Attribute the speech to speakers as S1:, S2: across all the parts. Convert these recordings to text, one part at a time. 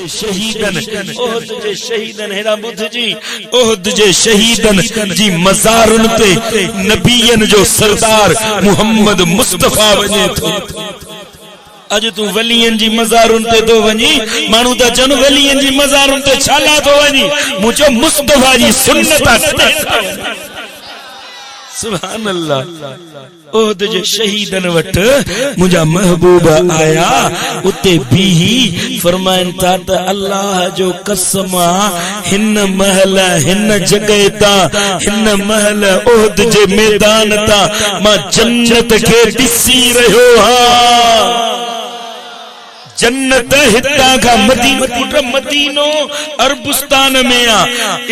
S1: शहीदन ओहद जे शहीदन हेरा बुध जी ओहद जे शहीदन जी मज़ारुन ते नबियन जो सरदार मुहम्मद मुस्तफा वने थो। अज तू वलियन जी मज़ारुन ते तो वनी मानू ता जन वलियन जी मज़ारुन ते छाला तो वनी मुझो मुस्तफा जी सुन्नत सुभान अल्लाह। ओहद जे शहीदन वट मुझा महबूब आया उते भी फरमाइन था त अल्लाह जो कसम हिन महल हिन जगह ता हिन महल ओहद जे मैदान ता मां जन्नत के दिसी रहो हां। जन्नत हिता का मदीनो अरबुस्तान में आ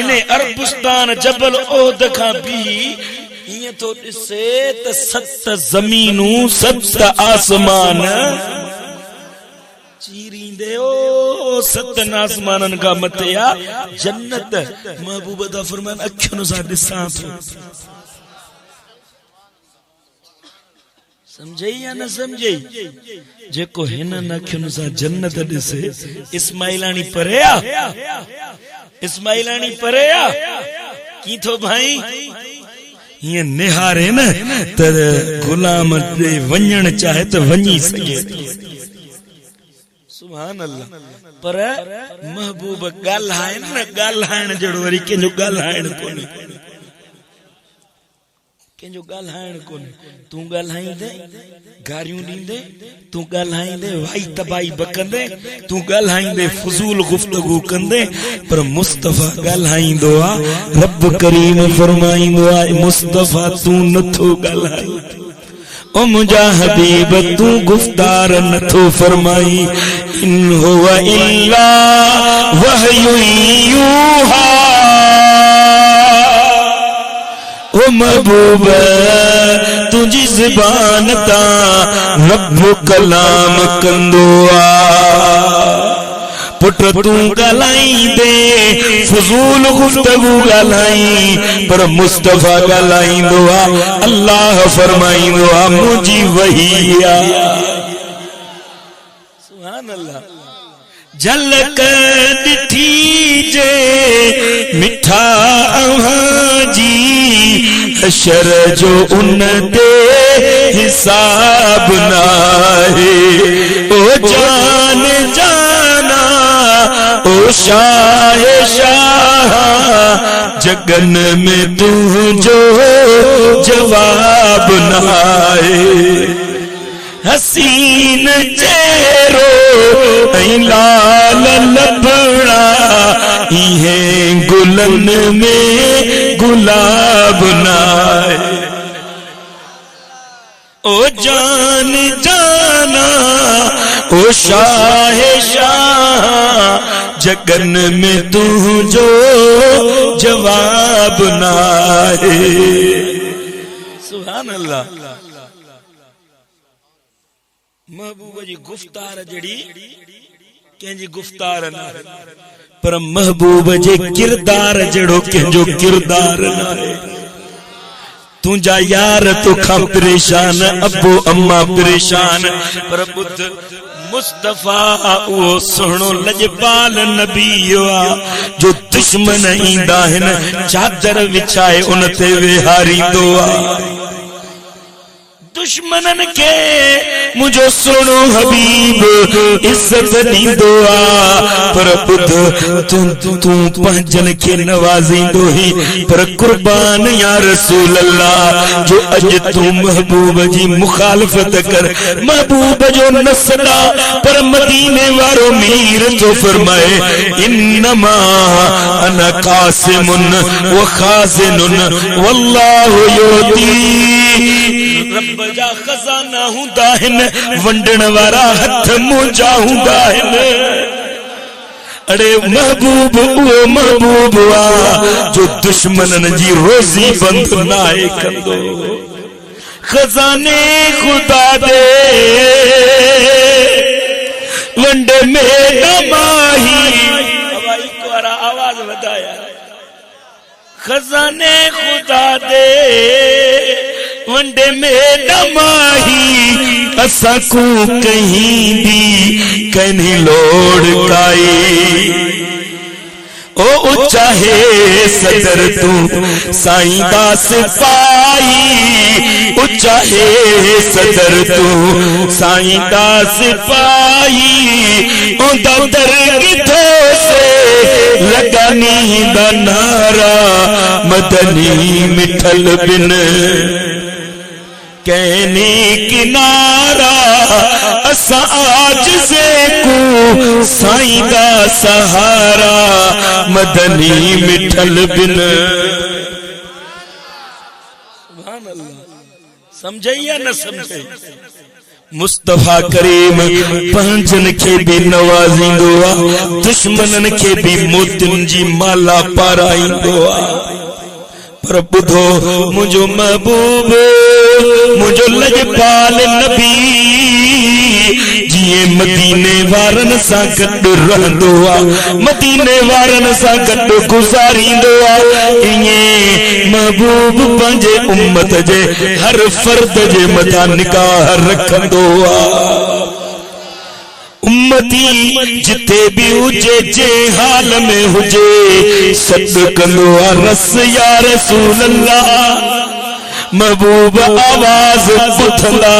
S1: इने अरबुस्तान जबल ओहद का भी ये तो दिसे त सत जमीनू सत आसमान चीरींदे ओ सत आसमानन का मतिया जन्नत महबूब दा फरमान अखियों सा दिसां थो। समझे या न समझे जेको हिन अखियों सा जन्नत दिसे इस्माइलानी परेया इस्माइलानी परेया की थो भाई ये निहारे न त गुलाम वञण चाहे तो वञी सके। सुभान अल्लाह। पर महबूब ॻाल्हाइण न ॻाल्हाइण जहिड़ो वरी कंहिंजो ॻाल्हाइण कोन्हे कंहिंजो ॻाल्हाइण कोन्हे। तूं ॻाल्हाईंदे गारियूं ॾींदे तूं ॻाल्हाईंदे वाई तबाही बकंदे तूं ॻाल्हाईंदे फुज़ूल गुफ्तगू कंदे पर मुस्तफा ॻाल्हाईंदो आ। रब करीम फरमाईंदो आ मुस्तफा तूं नथो ॻाल्हाए ओ मुंहिंजा हबीब तूं गुफ्तार नथो फरमाई इन हुवा इल्ला वहयु यूहा। ओ महबूब तुझी ज़बान ता रब कलाम कंदो आ। पुट तू ॻाल्हाईंदे फुज़ूल गुफ्तगू ॻाल्हाई पर मुस्तफा ॻाल्हाईंदो आ। अल्लाह फरमाईंदो आ मुंहिंजी वही आ। सुभान अल्लाह। झलक ॾिठी जे मिठा अव्हां जी हशर जो उन ते हिसाब नाहे ओ जान जाना ओ शाह शाह जगन में तुझो जवाब नाहे। हसीन चेहरो ऐं लाल लबड़ा इहे गुलन में गुलाब नाए। ओ जान जाना ओ शाह शाह जगन में तुझो जवाब नाए। सुभान अल्लाह। महबूब जी गुफ्तार जड़ी कंहिंजी गुफ्तार न पर महबूब जे किरदार जड़ो कंहिंजो किरदार न। तुझा यार तोखां परेशान अबो अम्मा परेशान पर बुध मुस्तफा वो सुहिणो लजपाल नबी आ जो दुश्मन ईंदा आहिनि चादर विछाए उन ते वेहारींदो आ। दुश्मनन के मुझो सुनो हबीब इज्जत दींदो आ पर बुध तू पंजन के नवाजींदो ही पर कुर्बान या रसूल अल्लाह जो अज तू महबूब जी मुखालफत कर महबूब जो नसदा पर मदीने वारो मीर जो फरमाए इन्नमा अना कासिमुन व खाजिनुन वल्लाहु युती। रब जा खजाना हुंदा हिन वंडण वारा हथ मुंहिंजा हुंदा हिन। अरे महबूब उहो महबूब आ जो दुश्मनन जी रोज़ी बंद नाहे कंदो। खजाने खुदा दे वंड में नमाही आवाज वधाया। खजाने खुदा दे वंडे में नमाही असा को कहीं भी कहीं लोड़ काई चाहे सदर तू साईं दा सिपाही चाहे सदर तू साईं दा सिपाही ओंदा दर किथों से लगानी दा नारा मदनी मिठल बिन कहने किनारा असा आज से को साईं दा सहारा मदनी मिठल बिन। सुभान अल्लाह। समझे या न समझे? मुस्तफा करीम पंजन के भी नवाजींदो आ, दुश्मनन के भी मोतिन जी माला पाराईंदो आ। पर बुधो मुझो महबूब मुझो लजपाल नबी जिए मदीने वारन सा गड्डो रहंदो आ, मदीने वारन सा गड्डो गुजारींदो आ। इए महबूब पंजे उम्मत जे हर फर्द जे मथा निकाह रखंदो आ। उम्मती जिते भी हुजे जे हाल में हुजे सद कंदो आ रस या रसूल अल्लाह। महबूब आवाज ॿुधंदा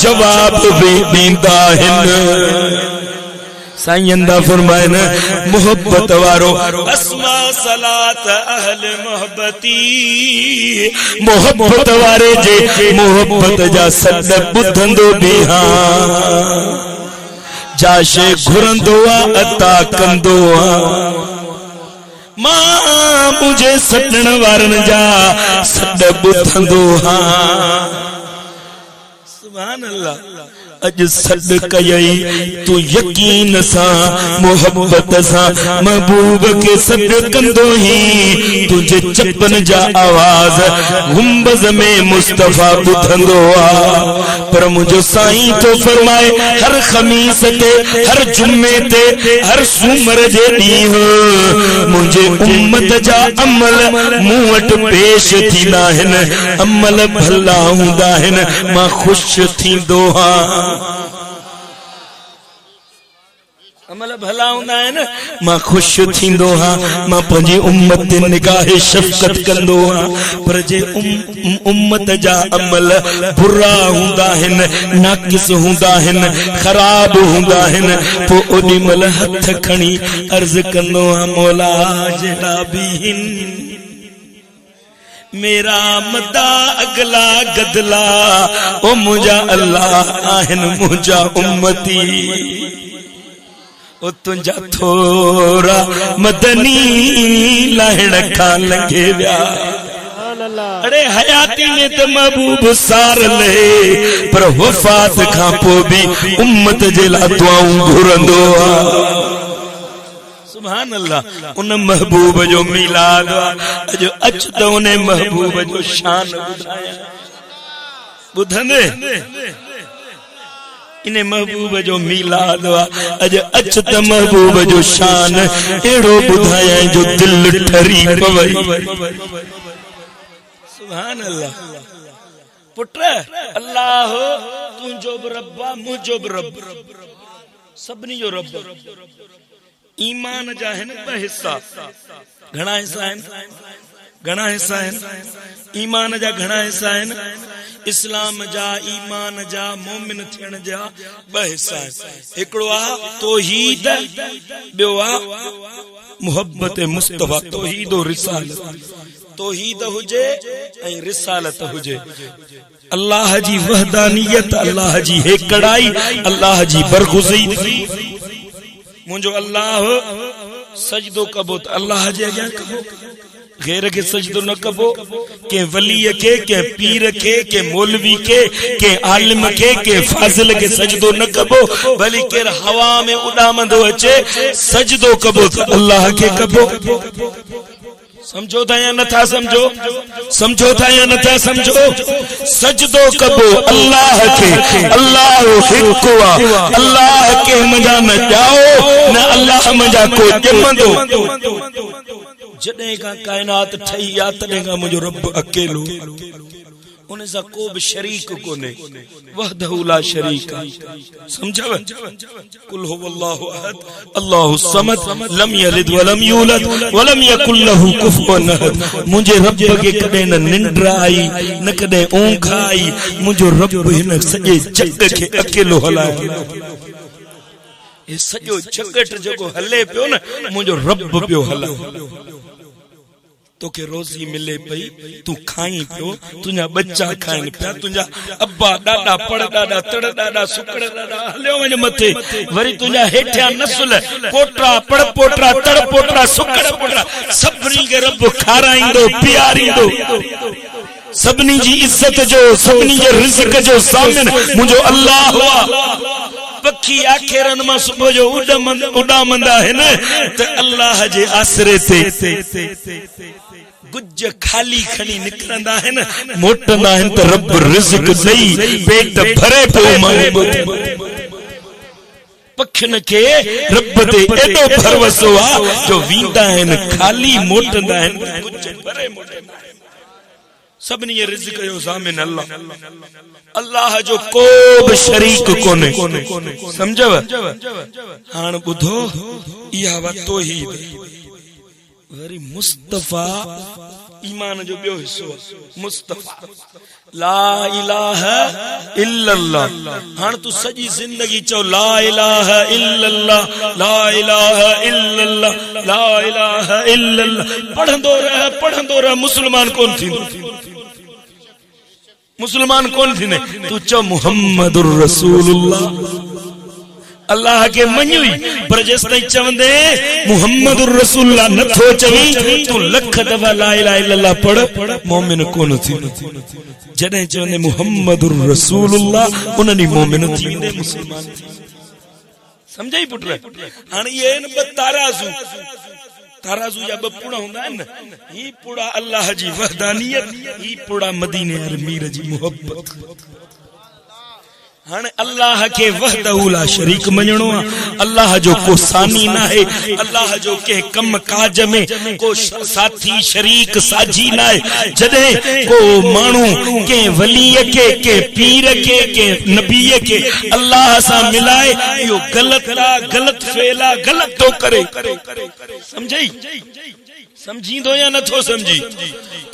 S1: जवाब भी ॾींदा हिन। साईं दा फरमाइन मोहब्बत वारो अस्मा सलात अहल मोहब्बती मोहब्बत वारे जे मोहब्बत जा सद ॿुधंदो भी हां जाशे घुरंदो आ अता कंदो आ। मां मुझे सटण वारन जा सद ॿुधंदो हां। सुभान अल्लाह। अज सद कयई तू यकीन सा मोहब्बत सा महबूब के सद कंदो ही तुझे चपन जा आवाज गुंबज में मुस्तफा ॿुधंदो आ। पर मुझो साईं तो फरमाए हर खमीस ते हर जुम्मे ते हर सूमर जे ॾींहुं मुझे उम्मत जा अमल मूं वटि पेश थींदा आहिनि। अमल भला हूंदा आहिनि मां ख़ुशि थींदो आहियां। अमल भला हूंदा आहिनि मां ख़ुशि थींदो आहियां। मां पंहिंजी उम्मत ते निगाह शफ़क़त कंदो आहियां। पर जे उम्मत जा अमल बुरा हूंदा आहिनि नाक़िस हूंदा आहिनि ख़राब हूंदा आहिनि पोइ ओॾी महिल हथ खणी अर्ज़ कंदो आहियां मौला जहिड़ा बि हिन मेरा मदा अगला गदला ओ मुझा अल्लाह आहिन मुझा उम्मती ओ तुझा थोरा मदनी लहण खां लंघे विया। अरे हयाती में तो महबूब सार ले पर वफात खां पोइ भी उम्मत जे लाइ दुआऊं घुरंदो आ। सुभान अल्लाह। उन महबूब जो मिलाद अज अच तो उन महबूब जो शान ॿुधाया ॿुधंदे इन महबूब जो मिलाद अज अच त महबूब जो शान एड़ो ॿुधाया जो दिल ठरी पवई। सुभान अल्लाह। पुट अल्लाह तुंहिंजो बि रब आहे मुंहिंजो बि रब सभिनी जो रब। ईमान जा आहिनि ॿ हिस्सा। घणा हिस्सा आहिनि? घणा हिस्सा आहिनि? ईमान जा घणा हिस्सा आहिनि? इस्लाम जा ईमान जा मोमिन थियण जा ॿ हिस्सा आहिनि। हिकिड़ो आहे तौहीद ॿियो आहे मुहब्बत मुस्तफा। तौहीद और रिसालत। तौहीद हुजे ऐं रिसालत हुजे। अल्लाह जी वहदानियत अल्लाह जी हेकड़ाई अल्लाह जी बरगुज़री। मुझो अल्लाह सजदो कबो तो अल्लाह जे अॻियां कबो गैर के सजदो न कबो के वली के पीर के मौलवी के आलिम के फाजिल के सजदो न कबो भली के हवा में उड़ामंदो अचे सजदो कबो तो अल्लाह के कबो। समझो था या नथा समझो? समझो था या नथा समझो? सजदो कबो अल्लाह के। अल्लाह हिकु आ। अल्लाह के मजा न जाओ न अल्लाह मजा को जमंदो। जॾहिं का कायनात ठही आ तॾहिं का मुझो रब अकेलो उन सां को बि शरीक कोन्हे, वहदहु ला शरीक। समझव? कुल हुवल्लाहु अहद अल्लाहु समद लम यलिद वलम यूलद वलम यकुल लहु कुफुवन अहद। मुंहिंजे रब खे कॾहिं न निंड आई न कॾहिं ऊंघ आई। मुंहिंजो रब हिन सॼे जग खे अकेलो हलाए। ये सॼो जगत जेको हले पियो न, मुंहिंजो रब पियो हलाए। तोखे रोज़ी मिले पई, तू खाई पियो, तुंहिंजा बच्चा खाइन पिया, तुंहिंजा अब्बा ॾाॾा पड़ ॾाॾा तड़ ॾाॾा सुकड़ ॾाॾा हलियो वञ मथे, वरी तुंहिंजा हेठियां नसुल पोटरा पड़ पोटरा तड़ पोटरा सुकड़ पोटरा सभिनी खे रब खाराईंदो पीआरींदो। सभिनी जी इज्जत जो, सभिनी जे रिज़्क जो सामिन मुंहिंजो अल्लाह हुआ। पखी आखेरन मां सुबुह जो उॾामंदा आहिनि त अल्लाह जे आसरे ते गुज खाली खणी निकिरंदा आहिनि, मोटंदा आहिनि त रब रिज़्क ॾेई पेट भरे पियो। पखियुनि खे रब ते एॾो भरवसो आहे जो वेंदा आहिनि खाली, मोटंदा आहिनि गुज भरे मोटंदा आहिनि। सभिनी जे रिज़्क जो ज़ामिन अल्लाह। अल्लाह जो को बि शरीक कोन्हे। समझव? हाणे ॿुधो, इहा वा तौहीद। वरी मुस्तफ़ा ईमान जो ॿियो हिस्सो मुस्तफ़ा ला इलाहा इल्लल्लाह। हाणे तू सॼी जिंदगी चओ ला इलाहा इल्लल्लाह ला इलाहा इल्लल्लाह ला इलाहा इल्लल्लाह, पढ़ंदो रह मुस्लमान कोन थींदो। मुसलमान कौन थी ने? तू चो मुहम्मदुर रसूलुल्लाह। अल्लाह के मञुई, पर जेस ताईं चवंदे मुहम्मदुर रसूलुल्लाह नथो चवी, तू लख दफ़ा ला इलाहा इल्लल्लाह पढ़, मोमिन कोन थींदो। जॾहिं चवंदे मुहम्मदुर रसूलुल्लाह, उन्हनि मोमिन थींदे, मुसलमान थींदे। समझाई पुट? हाणे ये न ब ताराज़ू या ब पुड़ा हुंदा आहिनि न, ही पुड़ा अल्लाह जी वहदानियत, ही पुड़ा मदीने अमीर जी मोहब्बत। हाणे अल्लाह के वहदहु ला शरीक मञणो आहे। अल्लाह जो को सानी न आहे, अल्लाह जो के कम काज में को साथी शरीक साझी न आहे। जॾहिं को माण्हू के वलीअ के पीर के नबीअ के अल्लाह सां मिलाए, इहो ग़लत आहे, ग़लत फेल आहे, ग़लत थो करे। समझई? समझींदो या नथो समझी?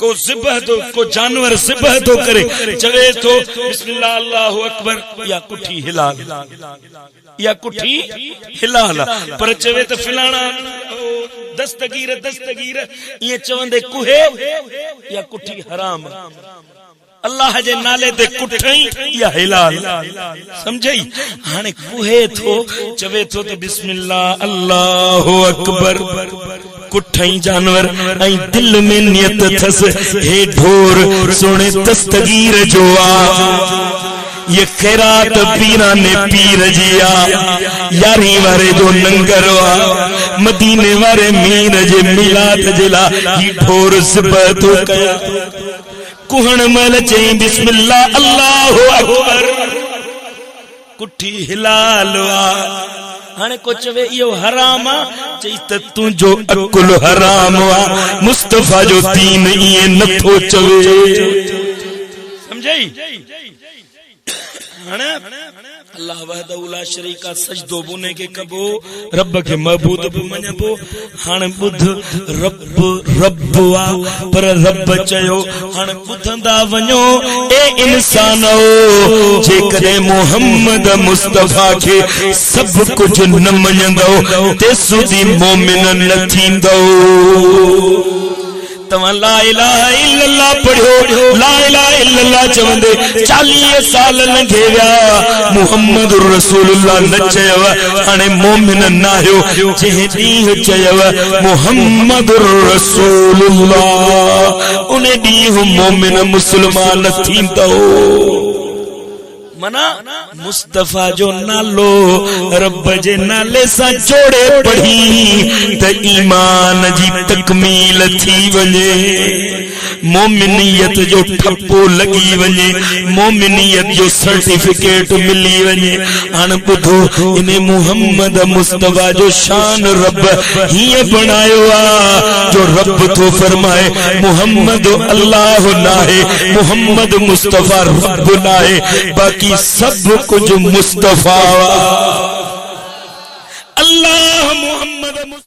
S1: को ज़िबह तो, को जानवर ज़िबह तो करे, चवे तो बिस्मिल्लाह अल्लाहु अकबर, या कुठी हिलाल, या कुठी हिलाल, पर चवे तो फिलाना दस्तगीर ये चवंदे कुहे या कुठी हराम। अल्लाह जे नाले ते कुठई या हिलाल। समझई? हाणे कुहे थो, चवे थो तो बिस्मिल्लाह अल्लाहु अकबर, कुठई जानवर ऐं दिल में नियत थस हे ढोर सोने दस्तगीर जो आ। ये खैरात पीराने पीर जी आ, यारी वारे जो नंगर आ, मदीने वारे मीर जे मिलाद जिला ही ढोर सिबह तो कया। कुहण मल चई बिस्मिल्लाह अल्लाहु अकबर, कुठी हिलाल आ। हाणे को चवे इहो हराम आ, चई त तुंहिंजो अकुल हराम आ, मुस्तफ़ा जो दीन ईअं नथो चवे। समझई? हाणे अल्लाह वहदहु ला शरीक आहे, सजदो बुने के कबो, रब के महबूद भी मञबो। हाणे ॿुध, रब आ, पर रब चयो हाणे ॿुधंदा वञो ए इंसानो, जेकॾहिं मोहम्मद मुस्तफ़ा के सब कुछ न मञंदो, तेसुदी मोमिन न थींदो। तव्हां ला इलाहा इल्लल्लाह पढ़ियो, ला इलाहा इल्लल्लाह चवंदे 40 साल लंघे विया, मुहम्मदुर रसूलुल्लाह न चयव, हाणे मोमिन न आहियो। जंहिं ॾींहुं चयव मुहम्मदुर रसूलुल्लाह, उन ॾींहुं मोमिन मुस्लमान थींदो। मना मुस्तफ़ा जो नालो रब जे नाले सां जोड़े पढ़ी त ईमान जी तकमील थी वञे। मोमिनियत जो ठप्पो लगी वने, मोमिनियत जो सर्टिफिकेट मिली वने। हाणे ॿुधो इने मुहम्मद मुस्तफा जो शान रब हीअं बनायो आ जो रब तो फरमाए मुहम्मद अल्लाह नाहे, मुहम्मद मुस्तफा रब नाहे, बाकी सब कुछ मुस्तफा। अल्लाह मुहम्मद